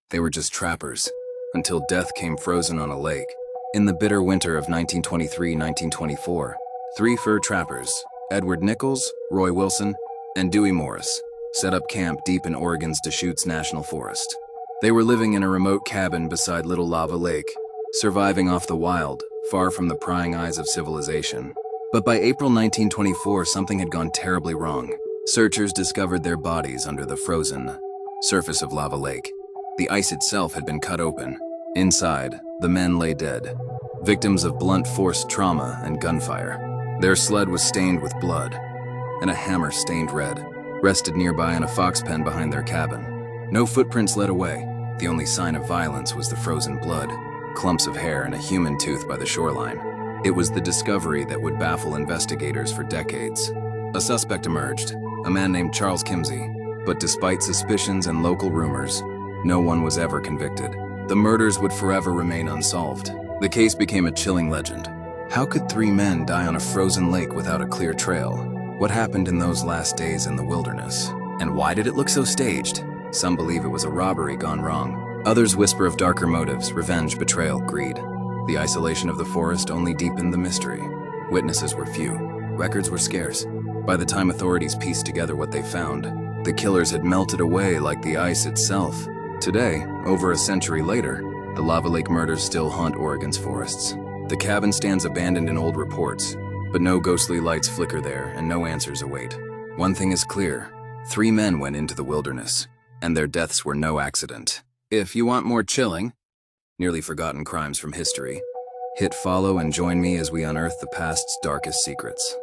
They were just trappers, until death came frozen on a lake. In the bitter winter of 1923-1924, three fur trappers, Edward Nichols, Roy Wilson, and Dewey Morris, set up camp deep in Oregon's Deschutes National Forest. They were living in a remote cabin beside Little Lava Lake, surviving off the wild, far from the prying eyes of civilization. But by April 1924, something had gone terribly wrong. Searchers discovered their bodies under the frozen surface of Lava Lake. The ice itself had been cut open. Inside, the men lay dead, victims of blunt force trauma and gunfire. Their sled was stained with blood, and a hammer stained red rested nearby in a fox pen behind their cabin. No footprints led away. The only sign of violence was the frozen blood, clumps of hair, and a human tooth by the shoreline. It was the discovery that would baffle investigators for decades. A suspect emerged, a man named Charles Kimsey, but despite suspicions and local rumors, no one was ever convicted. The murders would forever remain unsolved. The case became a chilling legend. How could three men die on a frozen lake without a clear trail? What happened in those last days in the wilderness? And why did it look so staged? Some believe it was a robbery gone wrong. Others whisper of darker motives: revenge, betrayal, greed. The isolation of the forest only deepened the mystery. Witnesses were few. Records were scarce. By the time authorities pieced together what they found, the killers had melted away like the ice itself. Today, over a century later, the Lava Lake murders still haunt Oregon's forests. The cabin stands abandoned in old reports, but no ghostly lights flicker there and no answers await. One thing is clear: three men went into the wilderness, and their deaths were no accident. If you want more chilling, nearly forgotten crimes from history, hit follow and join me as we unearth the past's darkest secrets.